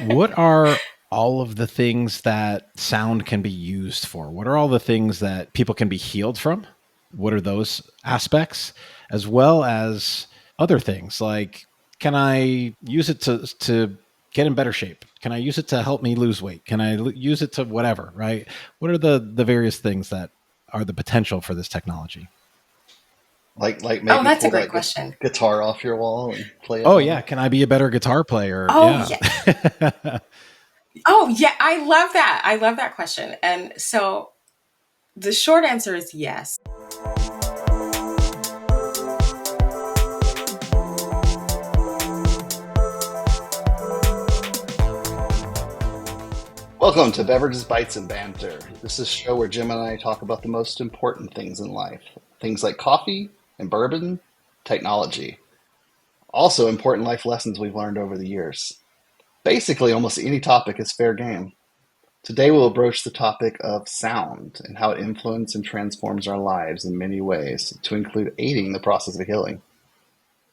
What are all of the things that sound can be used for? What are all the things that people can be healed from? What are those aspects? As well as other things like, can I use it to get in better shape? Can I use it to help me lose weight? Can I use it to whatever, right? What are the various things that are the potential for this technology? Like Oh, maybe that's a pull great that question. guitar off your wall and play a Oh yeah, song. can I be a better guitar player? Oh, Yeah. yeah. Oh, yeah. I love that. I love that question. And so the short answer is yes. Welcome to Beverages, Bites, and Banter. This is a show where Jim and I talk about the most important things in life. Things like coffee and bourbon, technology. Also important life lessons we've learned over the years. Basically, almost any topic is fair game. Today we'll broach the topic of sound and how it influences and transforms our lives in many ways, to include aiding the process of healing.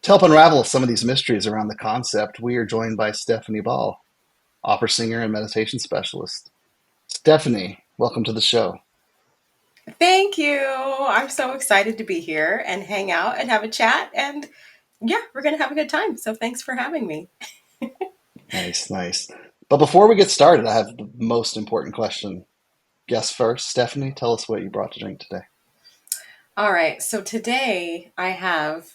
To help unravel some of these mysteries around the concept, we are joined by Stephanie Ball, opera singer and meditation specialist. Stephanie, welcome to the show. Thank you. I'm so excited to be here and hang out and have a chat. And yeah, we're going to have a good time. So thanks for having me. Nice, nice. But before we get started, I have the most important question. Guess first, Stephanie, tell us what you brought to drink today. All right. So today I have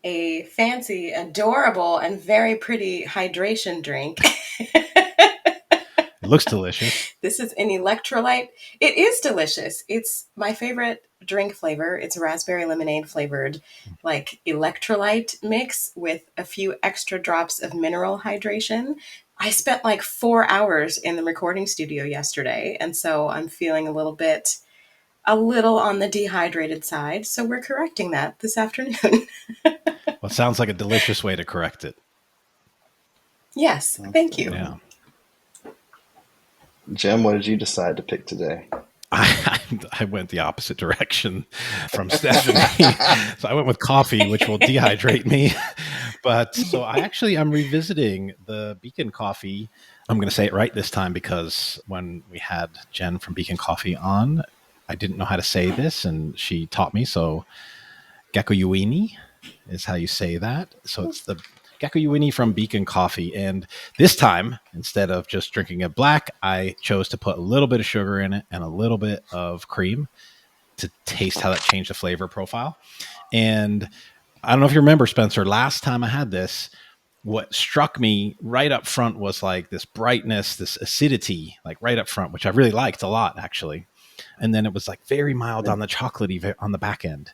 a fancy, adorable, and very pretty hydration drink. It looks delicious. This is an electrolyte. It is delicious. It's my favorite drink flavor. It's raspberry lemonade flavored, like electrolyte mix with a few extra drops of mineral hydration. I spent like 4 hours in the recording studio yesterday, and so I'm feeling a little on the dehydrated side. So we're correcting that this afternoon. Well, it sounds like a delicious way to correct it. Yes, thank you. Yeah. Jim, what did you decide to pick today? I went the opposite direction from Stephanie. So I went with coffee, which will dehydrate me. But so I'm revisiting the Beacon Coffee. I'm going to say it right this time because when we had Jen from Beacon Coffee on, I didn't know how to say this and she taught me. So Gekkoyuini is how you say that. So it's the Gekkoyuini from Beacon Coffee. And this time, instead of just drinking it black, I chose to put a little bit of sugar in it and a little bit of cream to taste how that changed the flavor profile. And I don't know if you remember, Spencer, last time I had this, what struck me right up front was like this brightness, this acidity, like right up front, which I really liked a lot, actually. And then it was like very mild on the chocolatey on the back end.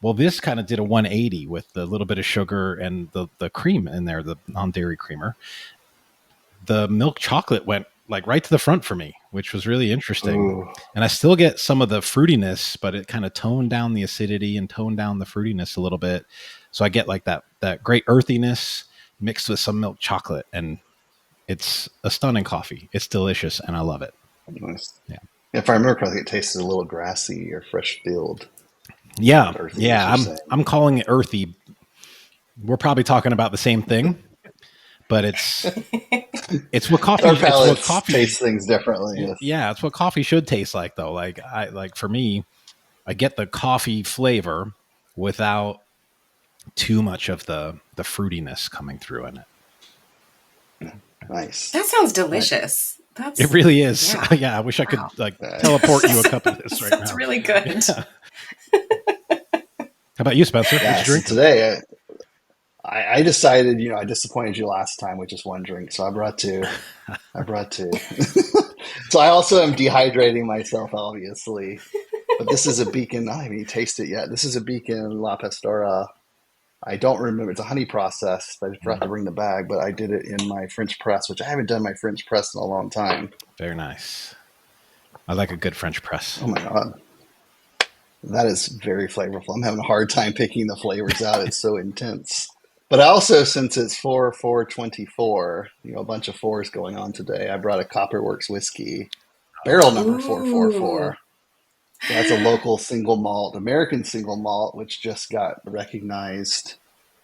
Well, this kind of did a 180 with the little bit of sugar and the cream in there, the non-dairy creamer. The milk chocolate went like right to the front for me, which was really interesting. Ooh. And I still get some of the fruitiness, but it kind of toned down the acidity and toned down the fruitiness a little bit. So I get like that great earthiness mixed with some milk chocolate, and it's a stunning coffee. It's delicious, and I love it. Nice. Yeah. If I remember correctly, it tasted a little grassy or fresh field. Yeah, Earthy, yeah. as you're I'm calling it earthy. We're probably talking about the same thing, but it's what coffee. Our It's what palates coffee. taste things differently. Yes. Yeah, it's what coffee should taste like, though. Like for me, I get the coffee flavor without too much of the fruitiness coming through in it. Nice. That sounds delicious. It really is. Yeah. Yeah, I wish I could Wow. like teleport you a cup of this right Sounds now. really good. Yeah. How about you, Spencer? Yeah, What you so drink? today I decided, I disappointed you last time with just one drink, so I brought two. So I also am dehydrating myself, obviously. But this is a Beacon. I haven't even tasted it yet. This is a Beacon La Pastora. I don't remember. It's a honey process. I forgot to bring the bag, but I did it in my French press, which I haven't done my French press in a long time. Very nice. I like a good French press. Oh my God. That is very flavorful. I'm having a hard time picking the flavors out. It's so intense. But also, since it's 4/4/24, a bunch of fours going on today, I brought a Copperworks whiskey, barrel number Ooh. 444. That's a local single malt, American single malt, which just got recognized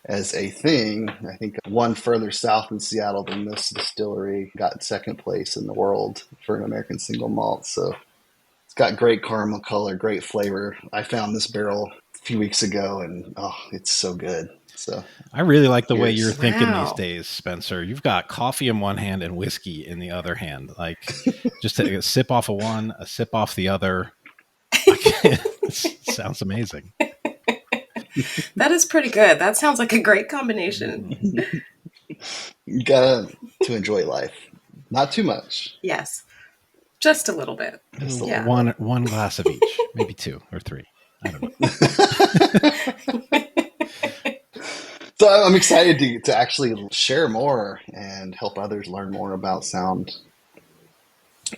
as a thing. I think one further south in Seattle than this distillery got second place in the world for an American single malt. So it's got great caramel color, great flavor. I found this barrel a few weeks ago, and oh, it's so good. So I really like the way you're here's thinking these Wow. days, Spencer. You've got coffee in one hand and whiskey in the other hand. Like, just take a sip off of one, a sip off the other. It sounds amazing. That is pretty good. That sounds like a great combination. you gotta to enjoy life, not too much, Yes. Just a little bit. just a little Yeah. bit. One glass of each, maybe two or three. I don't know. So I'm excited to actually share more and help others learn more about sound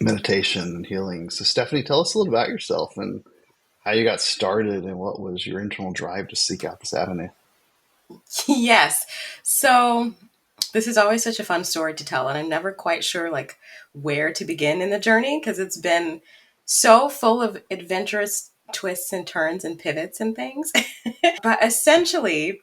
meditation and healing. So Stephanie, tell us a little about yourself and how you got started and what was your internal drive to seek out this avenue. Yes. So this is always such a fun story to tell, and I'm never quite sure like where to begin in the journey because it's been so full of adventurous twists and turns and pivots and things. But essentially,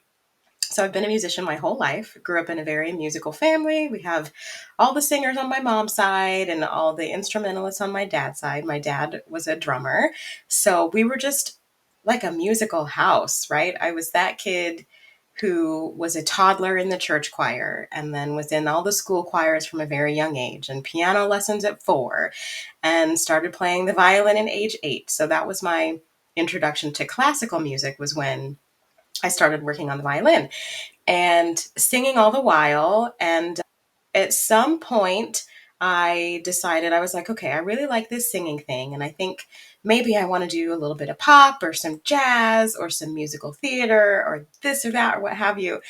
so I've been a musician my whole life. Grew up in a very musical family. We have all the singers on my mom's side and all the instrumentalists on my dad's side. My dad was a drummer. So we were just like a musical house, right? I was that kid who was a toddler in the church choir and then was in all the school choirs from a very young age and piano lessons at 4 and started playing the violin at age 8. So that was my introduction to classical music was when I started working on the violin and singing all the while. And at some point, I decided, I was like, okay, I really like this singing thing. And I think maybe I want to do a little bit of pop or some jazz or some musical theater or this or that or what have you.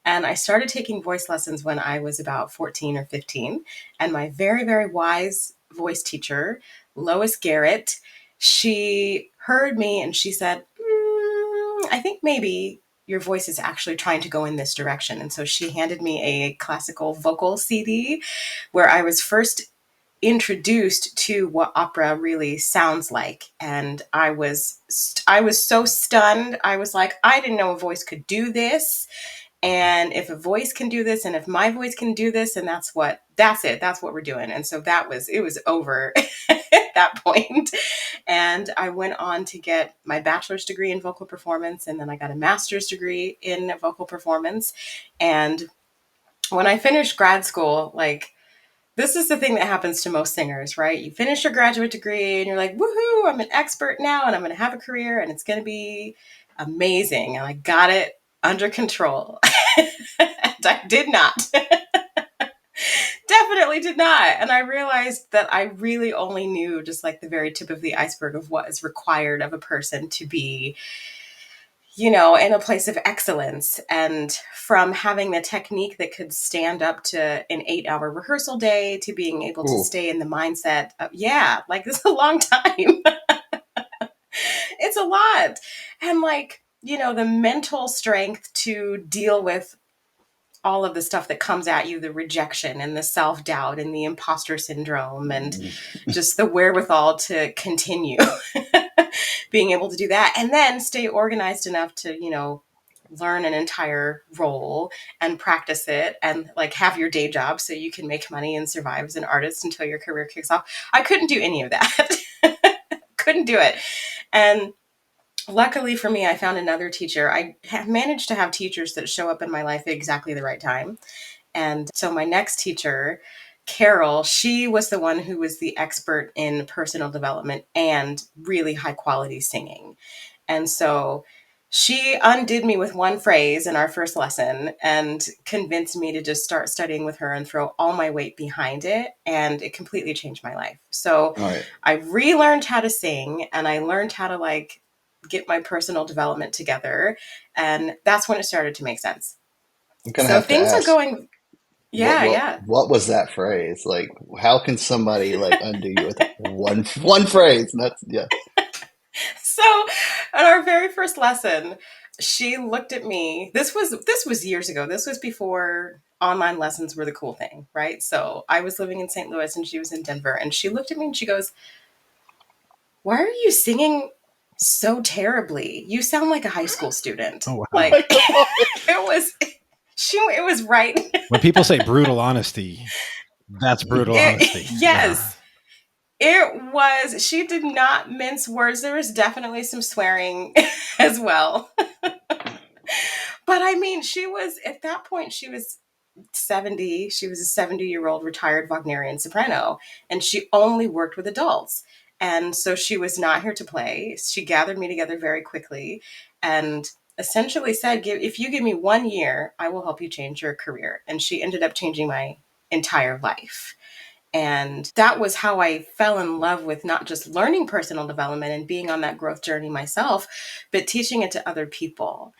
And I started taking voice lessons when I was about 14 or 15. And my very, very wise voice teacher, Lois Garrett, she heard me and she said, I think maybe your voice is actually trying to go in this direction. And so she handed me a classical vocal CD where I was first introduced to what opera really sounds like. And I was so stunned. I was like, I didn't know a voice could do this. And if a voice can do this and if my voice can do this, and that's it. That's what we're doing. And so it was over at that point. And I went on to get my bachelor's degree in vocal performance, and then I got a master's degree in vocal performance. And when I finished grad school, like, this is the thing that happens to most singers, right? You finish your graduate degree and you're like, woohoo, I'm an expert now and I'm going to have a career and it's going to be amazing. And I got it under control. And I did not. Definitely did not. And I realized that I really only knew just like the very tip of the iceberg of what is required of a person to be, in a place of excellence. And from having the technique that could stand up to an 8-hour rehearsal day to being able to Ooh. stay in the mindset of, yeah, like this is a long time. It's a lot. And like, the mental strength to deal with all of the stuff that comes at you, the rejection and the self-doubt and the imposter syndrome and just the wherewithal to continue being able to do that and then stay organized enough to, learn an entire role and practice it and like have your day job so you can make money and survive as an artist until your career kicks off. I couldn't do any of that. Couldn't do it. And luckily for me, I found another teacher. I have managed to have teachers that show up in my life at exactly the right time. And so my next teacher, Carol, she was the one who was the expert in personal development and really high quality singing. And so she undid me with one phrase in our first lesson and convinced me to just start studying with her and throw all my weight behind it. And it completely changed my life. So All right. I relearned how to sing and I learned how to like get my personal development together. And that's when it started to make sense. I'm gonna So have to things are ask, going, what yeah, what yeah. what was that phrase? Like, how can somebody like undo you with one phrase? And that's yeah. So at our very first lesson, she looked at me. This was years ago. This was before online lessons were the cool thing, right? So I was living in St. Louis and she was in Denver, and she looked at me and she goes, "Why are you singing so terribly. You sound like a high school student. Oh, wow. Like My God. it was right. When people say brutal honesty, that's brutal honesty. Yeah. Yes. It was. She did not mince words. There was definitely some swearing as well. But I mean, she was, at that point, she was 70. She was a 70-year-old retired Wagnerian soprano, and she only worked with adults. And so she was not here to play. She gathered me together very quickly and essentially said, if you give me 1 year, I will help you change your career. And she ended up changing my entire life. And that was how I fell in love with not just learning personal development and being on that growth journey myself, but teaching it to other people.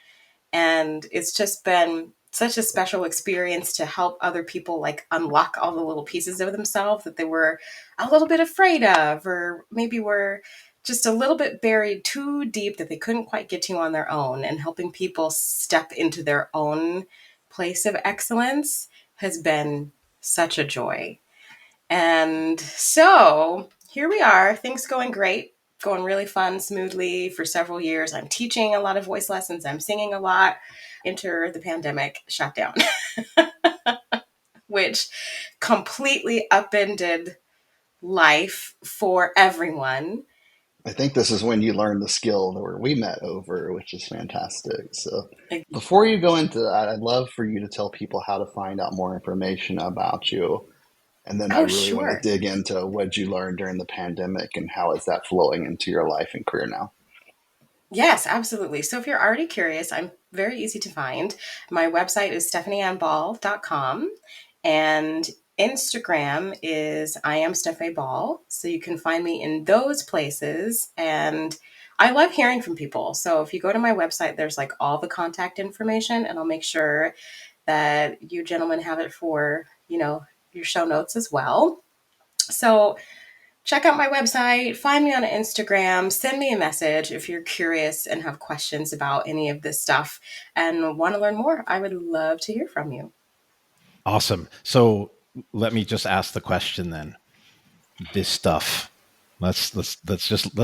And it's just been such a special experience to help other people like unlock all the little pieces of themselves that they were a little bit afraid of, or maybe were just a little bit buried too deep that they couldn't quite get to on their own. And helping people step into their own place of excellence has been such a joy. And so here we are, things going great, going really fun, smoothly for several years. I'm teaching a lot of voice lessons. I'm singing a lot. Enter the pandemic shutdown, which completely upended life for everyone. I think this is when you learn the skill where we met over, which is fantastic. So before you go into that, I'd love for you to tell people how to find out more information about you. And then I Oh, really want to sure. dig into what you learned during the pandemic and how is that flowing into your life and career now. Yes, absolutely. So if you're already curious, I'm very easy to find. My website is stephanieannball.com, and Instagram is I am Steph Ball. So you can find me in those places. And I love hearing from people. So if you go to my website, there's like all the contact information, and I'll make sure that you gentlemen have it for, your show notes as well. So check out my website, find me on Instagram, send me a message if you're curious and have questions about any of this stuff and want to learn more. I would love to hear from you. Awesome. So let me just ask the question then. This stuff. Let's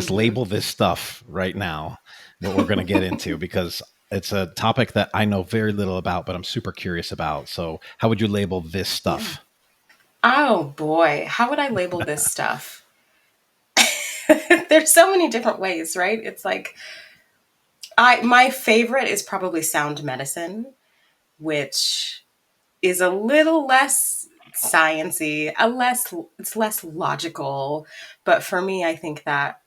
label this stuff right now, what we're going to get into, because it's a topic that I know very little about, but I'm super curious about. So how would you label this stuff? Oh boy, how would I label this stuff? There's so many different ways, right? It's like my favorite is probably sound medicine, which is a little less sciency, it's less logical, but for me I think that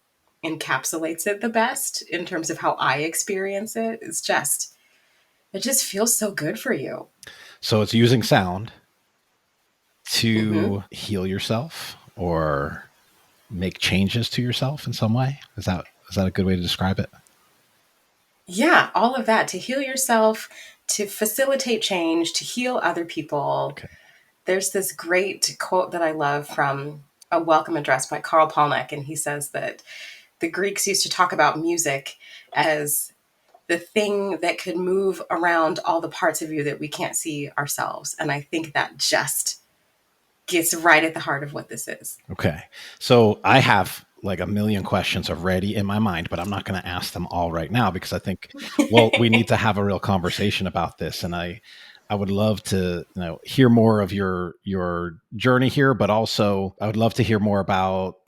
encapsulates it the best in terms of how I experience it. It just feels so good for you. So it's using sound Mm-hmm. to heal yourself or make changes to yourself in some way. Is that a good way to describe it? Yeah, all of that to heal yourself, to facilitate change, to heal other people. Okay. There's this great quote that I love from a welcome address by Karl Palnek, and he says that the Greeks used to talk about music as the thing that could move around all the parts of you that we can't see ourselves. And I think that just gets right at the heart of what this is. Okay. So I have like a million questions already in my mind, but I'm not going to ask them all right now because I think, well, we need to have a real conversation about this. And I would love to, hear more of your journey here, but also I would love to hear more about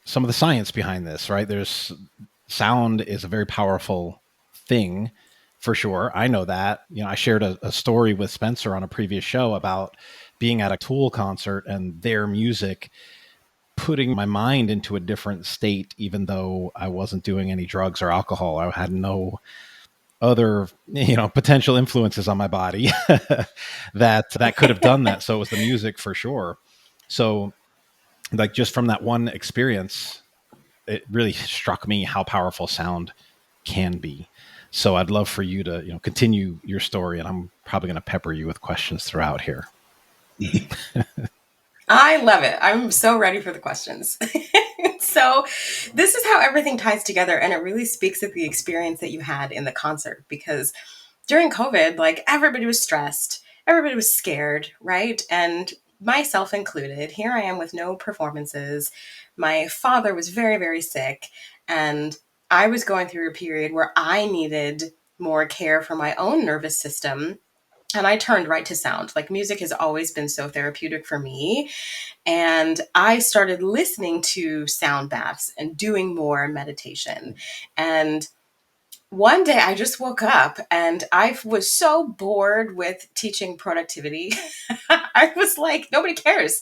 some of the science behind this, right? There's sound is a very powerful thing for sure. I know that. I shared a story with Spencer on a previous show about being at a Tool concert and their music putting my mind into a different state, even though I wasn't doing any drugs or alcohol. I had no other, potential influences on my body that could have done that. So it was the music for sure. So like just from that one experience, it really struck me how powerful sound can be. So I'd love for you to, continue your story, and I'm probably going to pepper you with questions throughout here. I love it. I'm so ready for the questions. So this is how everything ties together, and it really speaks of the experience that you had in the concert, because during COVID, like everybody was stressed, everybody was scared, right? And myself included, here I am with no performances. My father was very, very sick, and I was going through a period where I needed more care for my own nervous system. And I turned right to sound. Like, music has always been so therapeutic for me. And I started listening to sound baths and doing more meditation. And one day I just woke up and I was so bored with teaching productivity. I was like, nobody cares.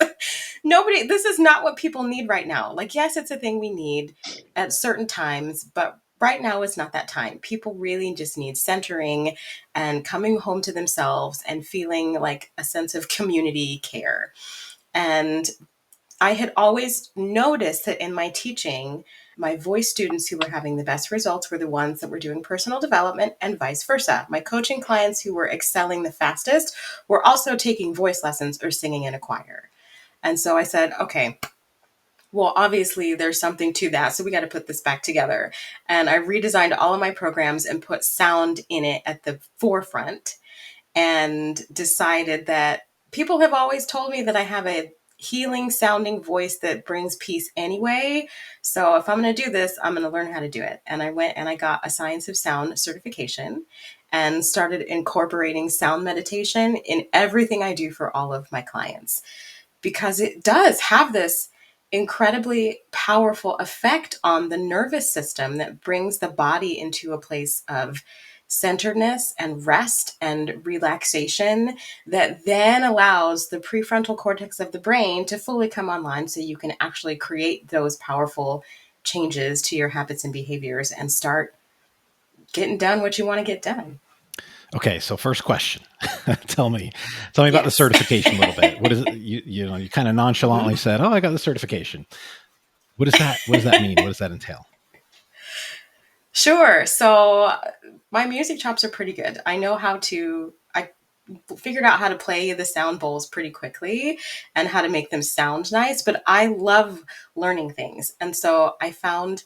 Nobody, this is not what people need right now. Like, yes, it's a thing we need at certain times, but right now is not that time. People really just need centering and coming home to themselves and feeling like a sense of community care. And I had always noticed that in my teaching, my voice students who were having the best results were the ones that were doing personal development, and vice versa. My coaching clients who were excelling the fastest were also taking voice lessons or singing in a choir. And so I said, okay, well, obviously there's something to that. So we got to put this back together. And I redesigned all of my programs and put sound in it at the forefront, and decided that people have always told me that I have a healing sounding voice that brings peace anyway. So if I'm going to do this, I'm going to learn how to do it. And I went and I got a Science of Sound certification and started incorporating sound meditation in everything I do for all of my clients, because it does have this incredibly powerful effect on the nervous system that brings the body into a place of centeredness and rest and relaxation that then allows the prefrontal cortex of the brain to fully come online so you can actually create those powerful changes to your habits and behaviors and start getting done what you want to get done. Okay, so first question. tell me about the certification a little bit. What is it? You kind of nonchalantly said, "Oh, I got the certification." What does that mean? What does that entail? Sure. So my music chops are pretty good. I figured out how to play the sound bowls pretty quickly and how to make them sound nice, but I love learning things. And so I found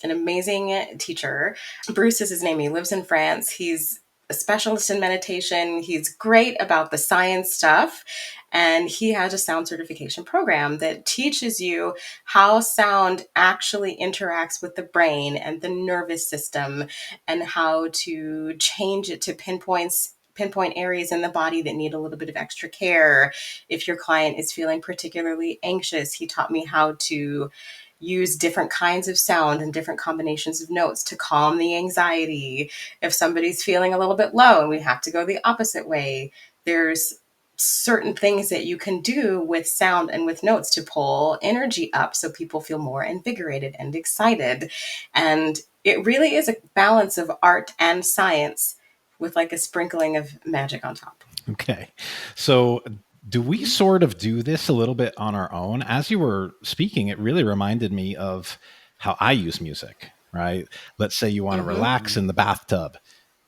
an amazing teacher. Bruce is his name. He lives in France. He's a specialist in meditation. He's great about the science stuff. And he has a sound certification program that teaches you how sound actually interacts with the brain and the nervous system, and how to change it to pinpoint areas in the body that need a little bit of extra care. If your client is feeling particularly anxious, he taught me how to use different kinds of sound and different combinations of notes to calm the anxiety. If somebody's feeling a little bit low and we have to go the opposite way, there's certain things that you can do with sound and with notes to pull energy up so people feel more invigorated and excited. And it really is a balance of art and science with like a sprinkling of magic on top. Okay. So do we sort of do this a little bit on our own? As you were speaking, it really reminded me of how I use music, right? Let's say you want to relax in the bathtub.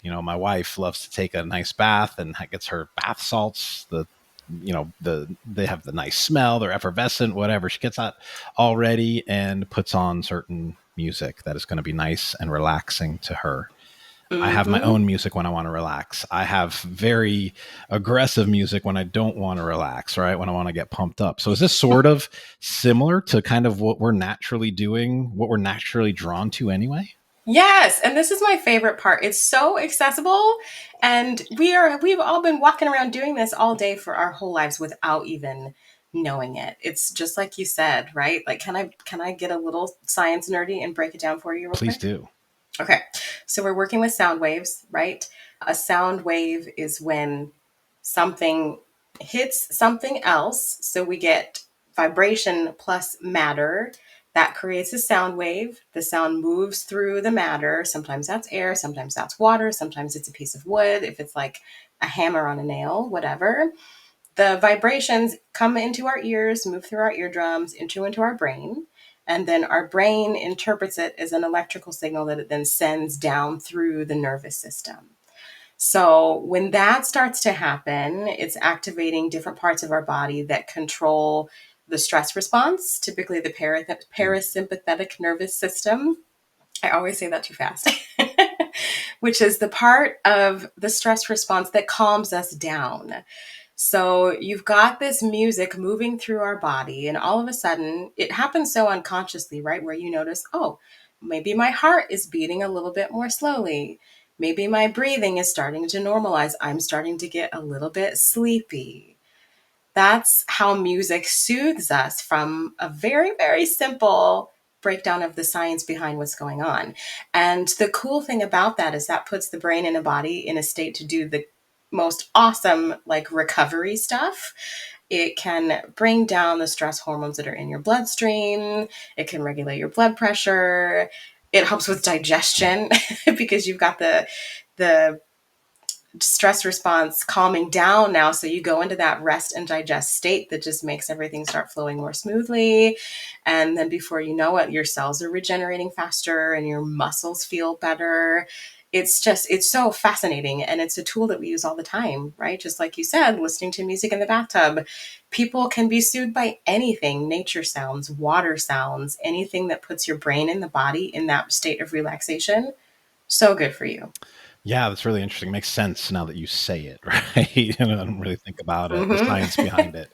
My wife loves to take a nice bath and gets her bath salts. They have the nice smell, they're effervescent, whatever. She gets that all ready and puts on certain music that is going to be nice and relaxing to her. I have my own music when I want to relax. I have very aggressive music when I don't want to relax, right? When I want to get pumped up. So is this sort of similar to kind of what we're naturally doing, what we're naturally drawn to anyway? Yes, and this is my favorite part. It's so accessible, and we've all been walking around doing this all day for our whole lives without even knowing it. It's just like you said, right? Like, can I get a little science nerdy and break it down for you real Please quick? do. Okay. So we're working with sound waves, right? A sound wave is when something hits something else. So we get vibration plus matter. That creates a sound wave. The sound moves through the matter. Sometimes that's air, sometimes that's water, sometimes it's a piece of wood, if it's like a hammer on a nail, whatever. The vibrations come into our ears, move through our eardrums, into our brain. And then our brain interprets it as an electrical signal that it then sends down through the nervous system. So when that starts to happen, it's activating different parts of our body that control the stress response, typically the parasympathetic nervous system. I always say that too fast, which is the part of the stress response that calms us down. So you've got this music moving through our body, and all of a sudden it happens so unconsciously, right? Where you notice, oh, maybe my heart is beating a little bit more slowly. Maybe my breathing is starting to normalize. I'm starting to get a little bit sleepy. That's how music soothes us from a very, very simple breakdown of the science behind what's going on. And the cool thing about that is that puts the brain and a body in a state to do the most awesome like recovery stuff. It can bring down the stress hormones that are in your bloodstream. It can regulate your blood pressure. It helps with digestion because you've got the stress response calming down now. So you go into that rest and digest state that just makes everything start flowing more smoothly. And then before you know it, your cells are regenerating faster and your muscles feel better. It's so fascinating. And it's a tool that we use all the time, right? Just like you said, listening to music in the bathtub. People can be soothed by anything, nature sounds, water sounds, anything that puts your brain and the body in that state of relaxation. So good for you. Yeah, that's really interesting. Makes sense now that you say it, right? I don't really think about it, the Mm-hmm. science behind it.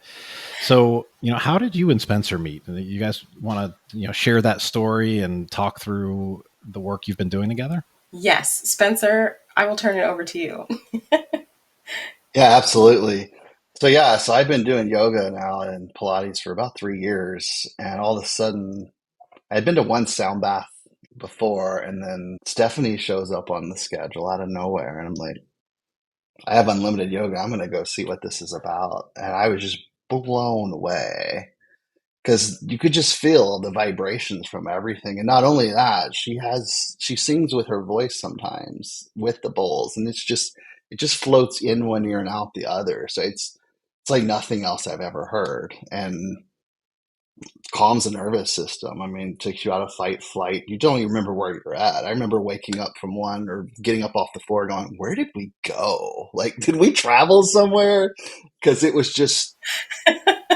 So, how did you and Spencer meet? And you guys want to, share that story and talk through the work you've been doing together? Yes, Spencer, I will turn it over to you. Yeah, absolutely. So I've been doing yoga now and Pilates for about 3 years, and all of a sudden, I'd been to one sound bath before, and then Stephanie shows up on the schedule out of nowhere, and I'm like, I have unlimited yoga. I'm gonna go see what this is about, and I was just blown away because you could just feel the vibrations from everything. And not only that, she sings with her voice sometimes with the bowls, and it just floats in one ear and out the other. So it's like nothing else I've ever heard, and calms the nervous system. I mean, takes you out of fight, flight. You don't even remember where you're at. I remember waking up from one or getting up off the floor going, where did we go? Like, did we travel somewhere? Because it was just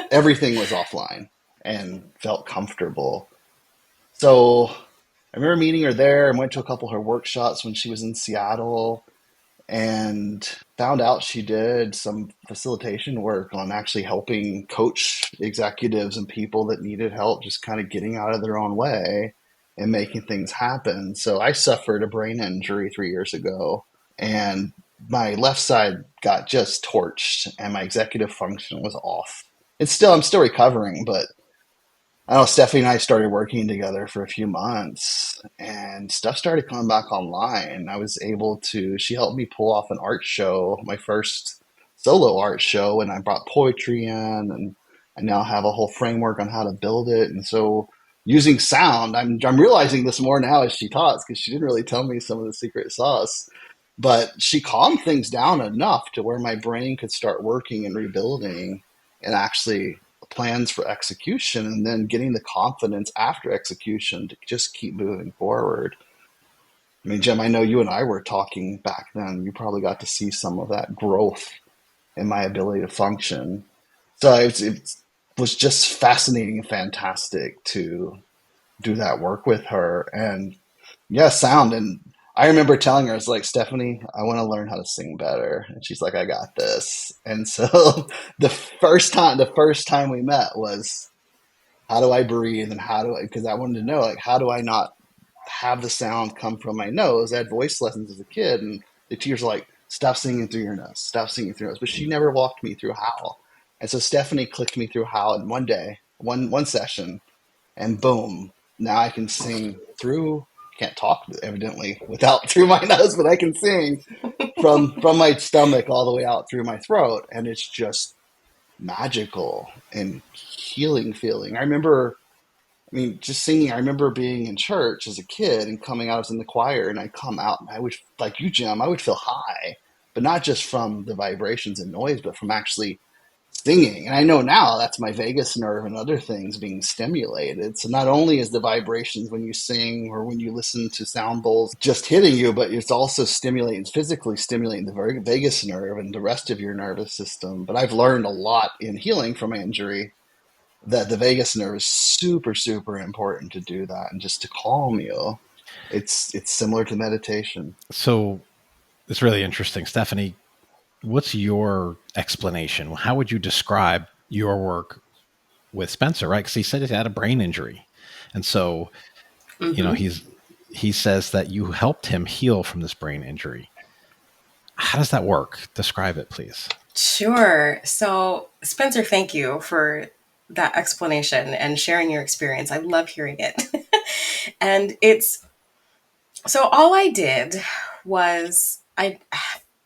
everything was offline and felt comfortable. So I remember meeting her there and went to a couple of her workshops when she was in Seattle and found out she did some facilitation work on actually helping coach executives and people that needed help just kind of getting out of their own way and making things happen. So I suffered a brain injury 3 years ago, and my left side got just torched and my executive function was off. I'm still recovering, but I know Stephanie and I started working together for a few months and stuff started coming back online. She helped me pull off an art show, my first solo art show, and I brought poetry in, and I now have a whole framework on how to build it. And so using sound, I'm realizing this more now as she talks because she didn't really tell me some of the secret sauce, but she calmed things down enough to where my brain could start working and rebuilding and actually plans for execution, and then getting the confidence after execution to just keep moving forward. I mean, Jim, I know you and I were talking back then. You probably got to see some of that growth in my ability to function. So it was just fascinating and fantastic to do that work with her. And yeah, sound. And I remember telling her, it's like, Stephanie, I want to learn how to sing better. And she's like, I got this. And so the first time we met was, how do I breathe, and because I wanted to know, like, how do I not have the sound come from my nose? I had voice lessons as a kid, and the teachers were like, stop singing through your nose, stop singing through your nose. But she never walked me through how. And so Stephanie clicked me through how in one day, one session, and boom, now I can sing through. Can't talk evidently without through my nose, but I can sing from my stomach all the way out through my throat, and it's just magical and healing feeling. I mean, just singing. I remember being in church as a kid and coming out. I was in the choir, and I'd come out, and I would, like you, Jim, I would feel high, but not just from the vibrations and noise, but from actually singing. And I know now that's my vagus nerve and other things being stimulated. So not only is the vibrations when you sing or when you listen to sound bowls just hitting you, but it's also physically stimulating the vagus nerve and the rest of your nervous system. But I've learned a lot in healing from my injury that the vagus nerve is super, super important to do that and just to calm you. It's similar to meditation. So it's really interesting. Stephanie, what's your explanation? How would you describe your work with Spencer, right? Because he said he had a brain injury. And so, Mm-hmm. he's he says that you helped him heal from this brain injury. How does that work? Describe it, please. Sure. So, Spencer, thank you for that explanation and sharing your experience. I love hearing it. And it's so all I did was I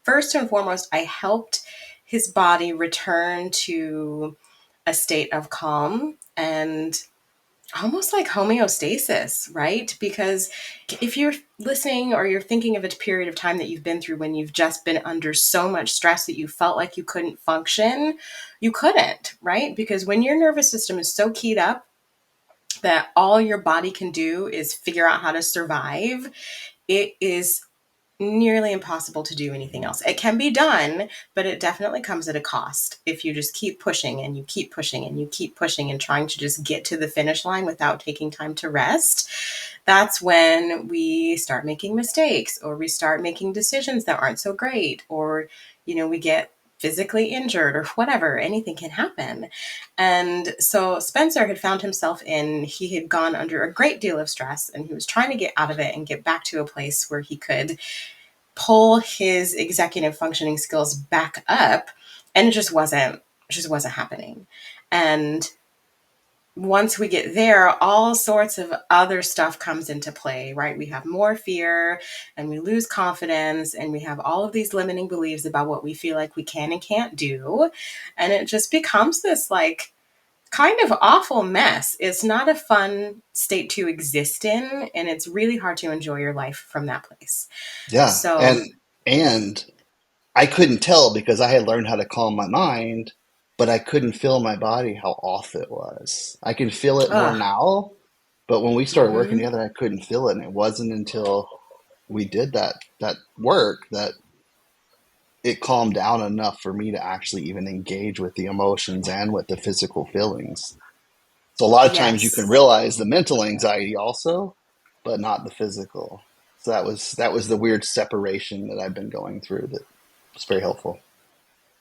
first and foremost, I helped his body return to a state of calm and almost like homeostasis, right? Because if you're listening or you're thinking of a period of time that you've been through when you've just been under so much stress that you felt like you couldn't function, you couldn't, right? Because when your nervous system is so keyed up that all your body can do is figure out how to survive, it is nearly impossible to do anything else. It can be done, but it definitely comes at a cost if you just keep pushing and you keep pushing and you keep pushing and trying to just get to the finish line without taking time to rest. That's when we start making mistakes or we start making decisions that aren't so great, or, we get physically injured or whatever. Anything can happen. And so Spencer had found himself he had gone under a great deal of stress and he was trying to get out of it and get back to a place where he could pull his executive functioning skills back up, and it just wasn't happening. And once we get there, all sorts of other stuff comes into play, right? We have more fear and we lose confidence and we have all of these limiting beliefs about what we feel like we can and can't do. And it just becomes this like kind of awful mess. It's not a fun state to exist in, and it's really hard to enjoy your life from that place. Yeah. So, And I couldn't tell because I had learned how to calm my mind, but I couldn't feel my body how off it was. I can feel it more ugh. now, but when we started working Mhm. together, I couldn't feel it. And it wasn't until we did that work that it calmed down enough for me to actually even engage with the emotions and with the physical feelings. So a lot of times you can Yes. realize the mental anxiety also, but not the physical. So that was the weird separation that I've been going through that was very helpful.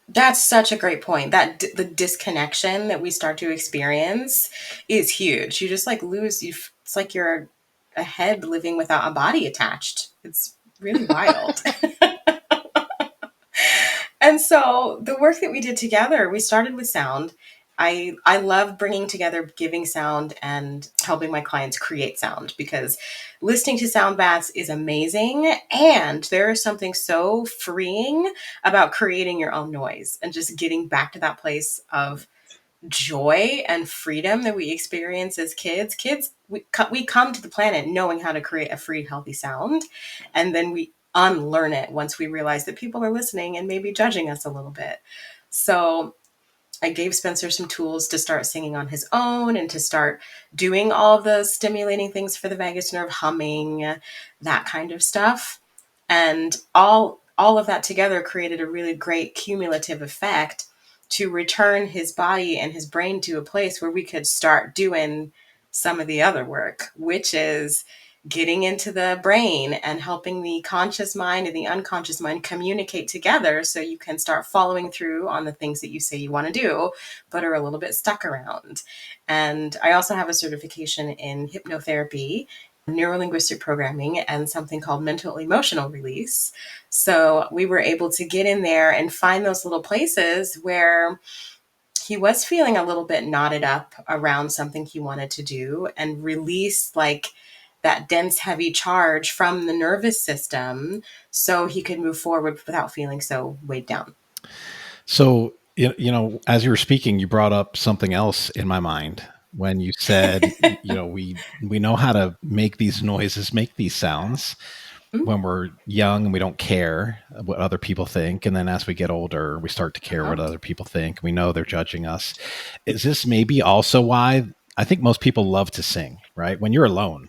That's such a great point. The disconnection that we start to experience is huge. You just like it's like you're a head living without a body attached. It's really wild. And so the work that we did together, we started with sound. I love bringing together giving sound and helping my clients create sound, because listening to sound baths is amazing. And there is something so freeing about creating your own noise and just getting back to that place of joy and freedom that we experience as kids. We come to the planet knowing how to create a free, healthy sound. And then we unlearn it once we realize that people are listening and maybe judging us a little bit. So I gave Spencer some tools to start singing on his own and to start doing all the stimulating things for the vagus nerve, humming, that kind of stuff. And all of that together created a really great cumulative effect to return his body and his brain to a place where we could start doing some of the other work, which is getting into the brain and helping the conscious mind and the unconscious mind communicate together so you can start following through on the things that you say you want to do, but are a little bit stuck around. And I also have a certification in hypnotherapy, neurolinguistic programming, and something called mental emotional release. So we were able to get in there and find those little places where he was feeling a little bit knotted up around something he wanted to do and release like that dense, heavy charge from the nervous system so he could move forward without feeling so weighed down. So, as you were speaking, you brought up something else in my mind when you said, we know how to make these noises, make these sounds Mm-hmm. when we're young and we don't care what other people think. And then as we get older, we start to care Uh-huh. what other people think. We know they're judging us. Is this maybe also why I think most people love to sing, right? When you're alone,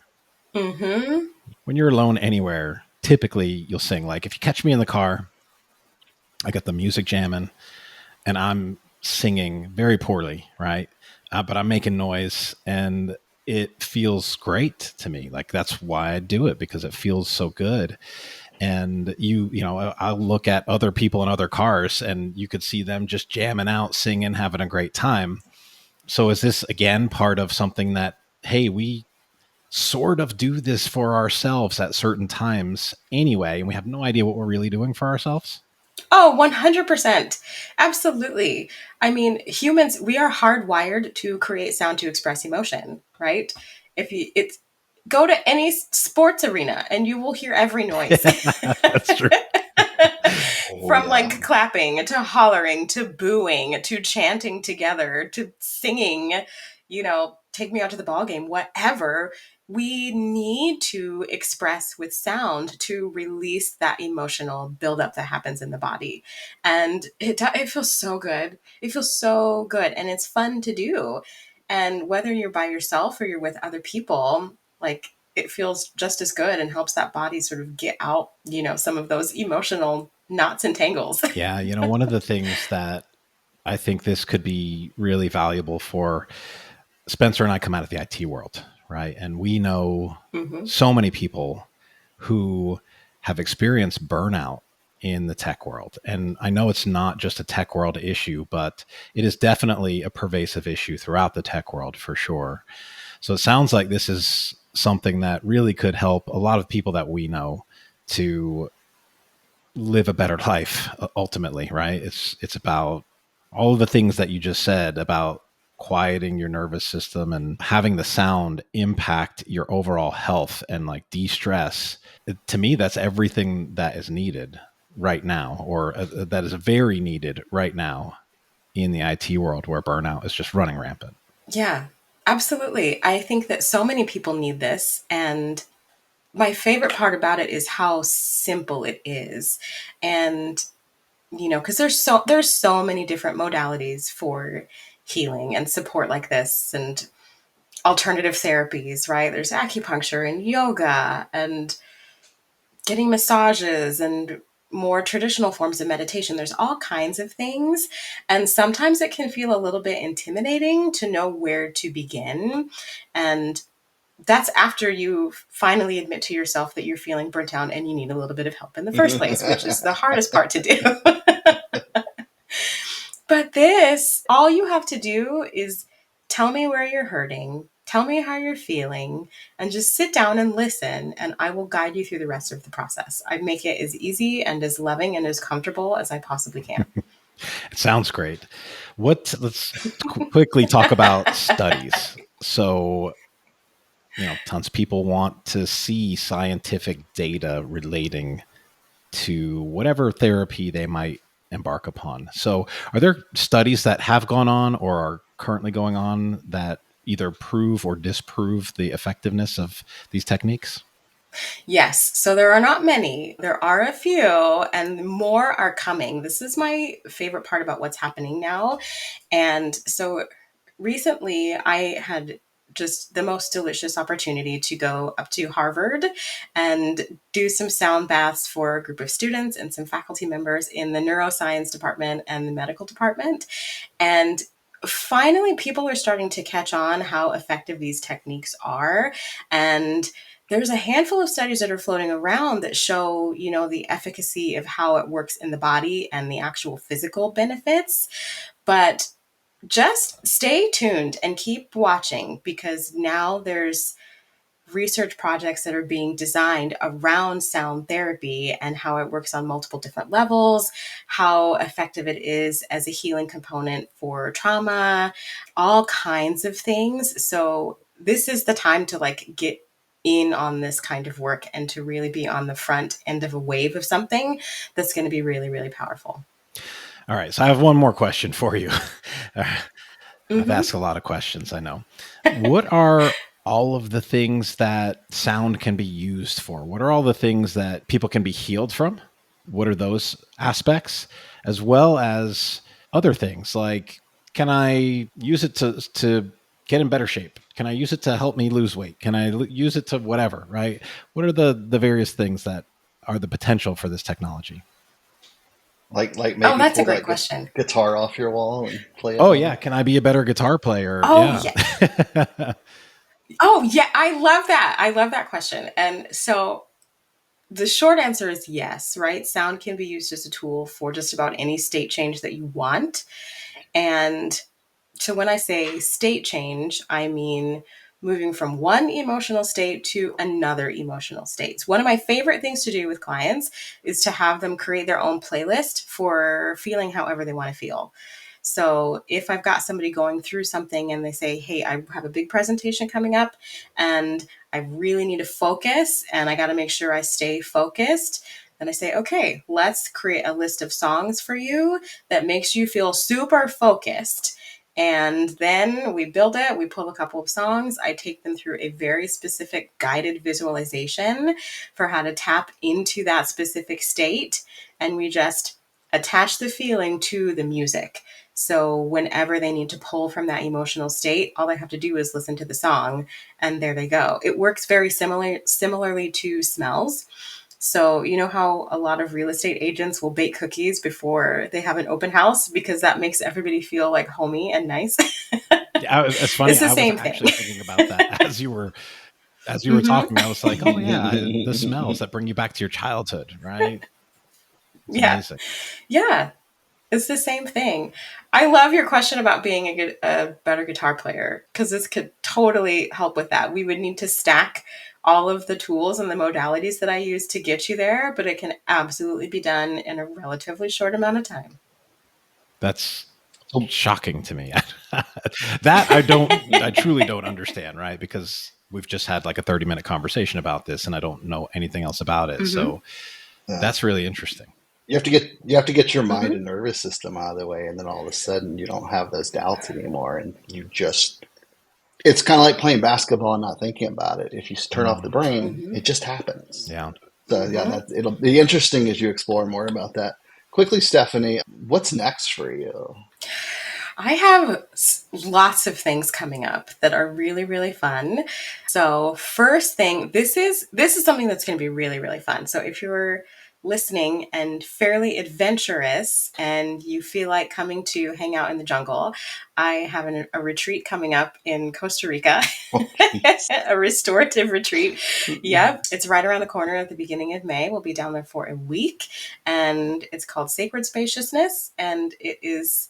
Mm-hmm. anywhere, typically you'll sing. Like if you catch me in the car, I got the music jamming and I'm singing very poorly, right? But I'm making noise and it feels great to me. Like that's why I do it, because it feels so good. And I'll look at other people in other cars and you could see them just jamming out, singing, having a great time. So is this again part of something that, hey, we sort of do this for ourselves at certain times anyway, and we have no idea what we're really doing for ourselves? Oh, 100%. Absolutely. I mean, humans, we are hardwired to create sound to express emotion, right? If you it's Go to any sports arena and you will hear every noise. That's true. Oh, From yeah. like clapping to hollering to booing to chanting together to singing, take me out to the ball game, whatever. We need to express with sound to release that emotional buildup that happens in the body. And it feels so good. It feels so good. And it's fun to do. And whether you're by yourself or you're with other people, like it feels just as good and helps that body sort of get out, some of those emotional knots and tangles. Yeah, one of the things that I think this could be really valuable for, Spencer and I come out of the IT world, right? And we know Mm-hmm. so many people who have experienced burnout in the tech world. And I know it's not just a tech world issue, but it is definitely a pervasive issue throughout the tech world for sure. So it sounds like this is something that really could help a lot of people that we know to live a better life ultimately, right? It's about all of the things that you just said about quieting your nervous system and having the sound impact your overall health and like de-stress. To me, that's everything that is needed right now, or that is very needed right now in the IT world where burnout is just running rampant. Yeah, absolutely. I think that so many people need this. And my favorite part about it is how simple it is. And, because there's so many different modalities for healing and support like this and alternative therapies, right? There's acupuncture and yoga and getting massages and more traditional forms of meditation. There's all kinds of things. And sometimes it can feel a little bit intimidating to know where to begin. And that's after you finally admit to yourself that you're feeling burnt out and you need a little bit of help in the first place, which is the hardest part to do. But all you have to do is tell me where you're hurting, tell me how you're feeling, and just sit down and listen, and I will guide you through the rest of the process. I make it as easy and as loving and as comfortable as I possibly can. It sounds great. Let's quickly talk about studies. So, tons of people want to see scientific data relating to whatever therapy they might embark upon. So, are there studies that have gone on or are currently going on that either prove or disprove the effectiveness of these techniques? Yes, so there are not many. There are a few, and more are coming. This is my favorite part about what's happening now. And so recently, I had just the most delicious opportunity to go up to Harvard and do some sound baths for a group of students and some faculty members in the neuroscience department and the medical department. And finally, people are starting to catch on how effective these techniques are. And there's a handful of studies that are floating around that show, the efficacy of how it works in the body and the actual physical benefits. But just stay tuned and keep watching, because now there's research projects that are being designed around sound therapy and how it works on multiple different levels, how effective it is as a healing component for trauma, all kinds of things. So this is the time to get in on this kind of work and to really be on the front end of a wave of something that's going to be really, really powerful. All right. So I have one more question for you. I've Mm-hmm. asked a lot of questions, I know. What are all of the things that sound can be used for? What are all the things that people can be healed from? What are those aspects? As well as other things like, can I use it to get in better shape? Can I use it to help me lose weight? Can I use it to whatever, right? What are the various things that are the potential for this technology? Like Oh, maybe that's a pull great that question. guitar off your wall and play it Oh more. yeah, can I be a better guitar player? Oh, Yeah. yeah. Oh, yeah. I love that. I love that question. And so the short answer is yes, right? Sound can be used as a tool for just about any state change that you want. And so when I say state change, I mean moving from one emotional state to another emotional state. One of my favorite things to do with clients is to have them create their own playlist for feeling however they want to feel. So if I've got somebody going through something and they say, hey, I have a big presentation coming up and I really need to focus and I got to make sure I stay focused, then I say, okay, let's create a list of songs for you that makes you feel super focused. And then we build it, we pull a couple of songs. I take them through a very specific guided visualization for how to tap into that specific state. And we just attach the feeling to the music. So whenever they need to pull from that emotional state, all they have to do is listen to the song and there they go. It works very similarly to smells. So you know how a lot of real estate agents will bake cookies before they have an open house because that makes everybody feel like homey and nice. Yeah, it's funny. It's the I was same actually thing. thinking about that as you were talking. I was like, oh yeah, the smells that bring you back to your childhood, right? It's Yeah. amazing. Yeah. It's the same thing. I love your question about being a better guitar player because this could totally help with that. We would need to stack all of the tools and the modalities that I use to get you there, but it can absolutely be done in a relatively short amount of time. That's shocking to me. That I truly don't understand, right? Because we've just had like a 30-minute conversation about this and I don't know anything else about it. So that's really interesting. You have to get your mind and nervous system out of the way, and then all of a sudden you don't have those doubts anymore, and it's kind of like playing basketball and not thinking about it. If you turn off the brain, it just happens. Yeah. So it'll be interesting as you explore more about that. Quickly, Stephanie, what's next for you? I have lots of things coming up that are really, really fun. So first thing, this is something that's going to be really, really fun. So if you're listening and fairly adventurous and you feel like coming to hang out in the jungle, I have a retreat coming up in Costa Rica, a restorative retreat. Yep. It's right around the corner at the beginning of May. We'll be down there for a week and it's called Sacred Spaciousness. And it is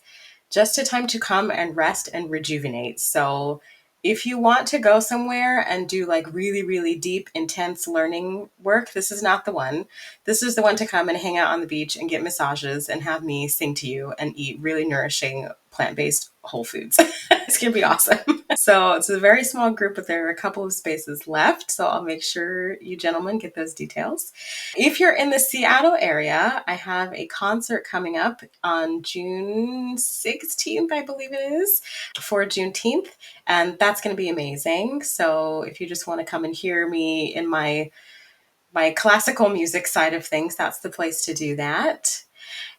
just a time to come and rest and rejuvenate. So if you want to go somewhere and do like really, really deep, intense learning work, this is not the one. This is the one to come and hang out on the beach and get massages and have me sing to you and eat really nourishing plant-based whole foods. It's going to be awesome. So it's a very small group, but there are a couple of spaces left. So I'll make sure you gentlemen get those details. If you're in the Seattle area, I have a concert coming up on June 16th, I believe it is, for Juneteenth. And that's going to be amazing. So if you just want to come and hear me in my classical music side of things, that's the place to do that.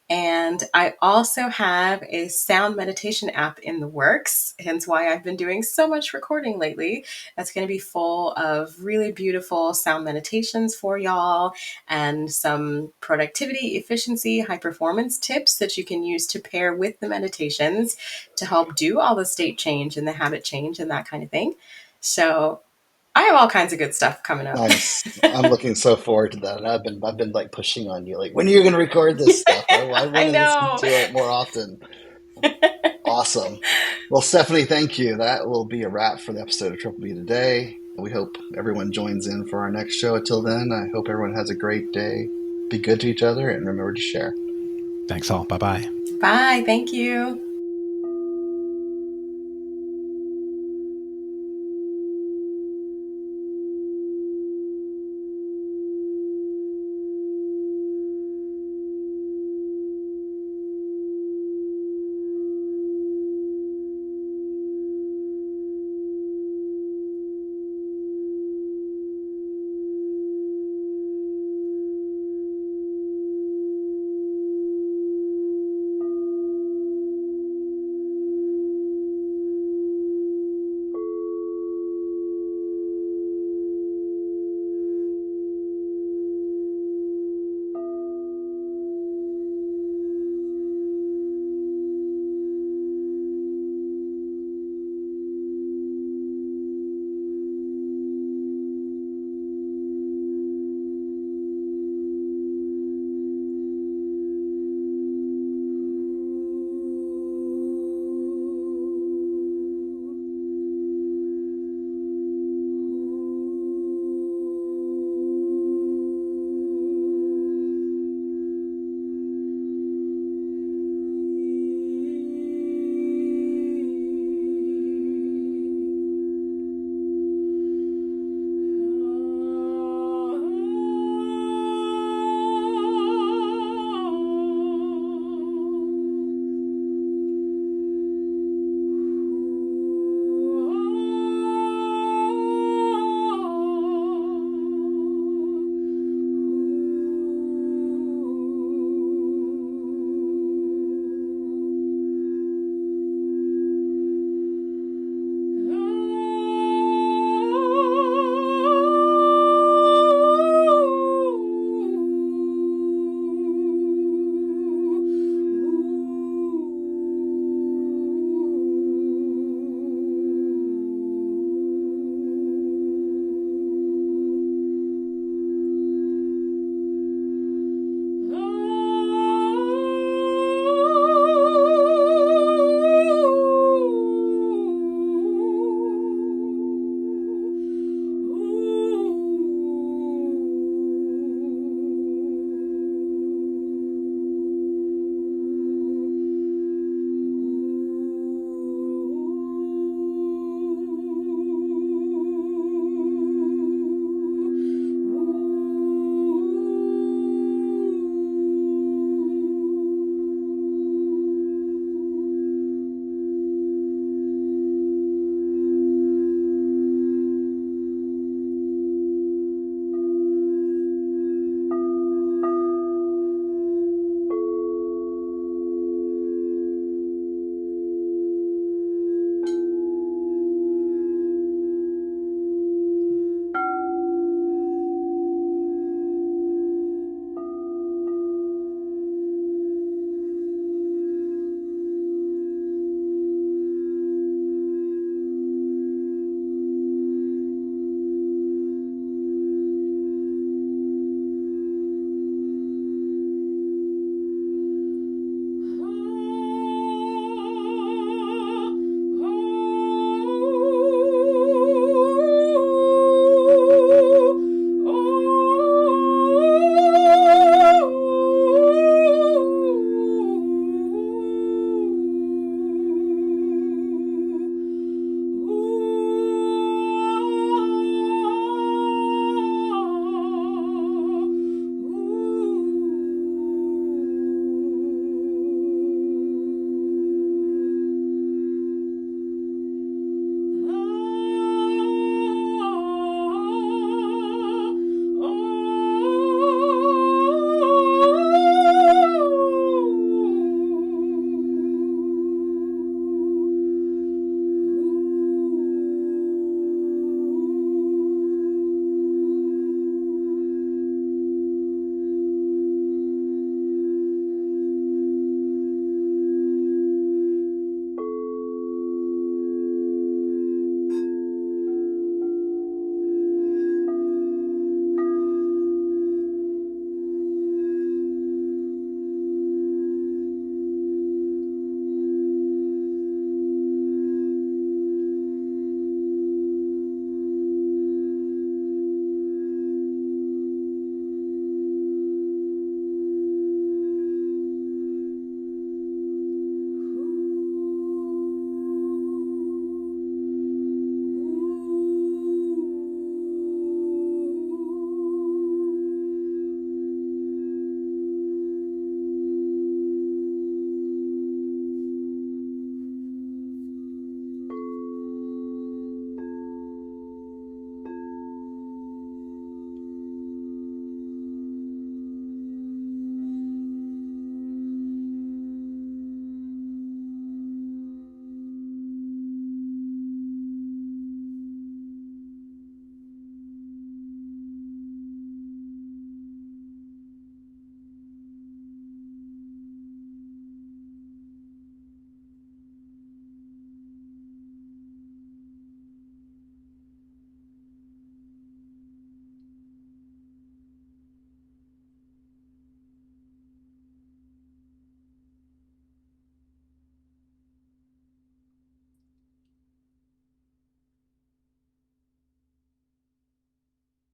And I also have a sound meditation app in the works, hence why I've been doing so much recording lately. That's going to be full of really beautiful sound meditations for y'all and some productivity, efficiency, high performance tips that you can use to pair with the meditations to help do all the state change and the habit change and that kind of thing. So I have all kinds of good stuff coming up. Nice. I'm looking so forward to that. I've been like pushing on you, like, when are you going to record this stuff? I want to listen to it more often. Awesome. Well, Stephanie, thank you. That will be a wrap for the episode of Triple B today. We hope everyone joins in for our next show. Until then, I hope everyone has a great day. Be good to each other and remember to share. Thanks all. Bye-bye. Bye. Thank you.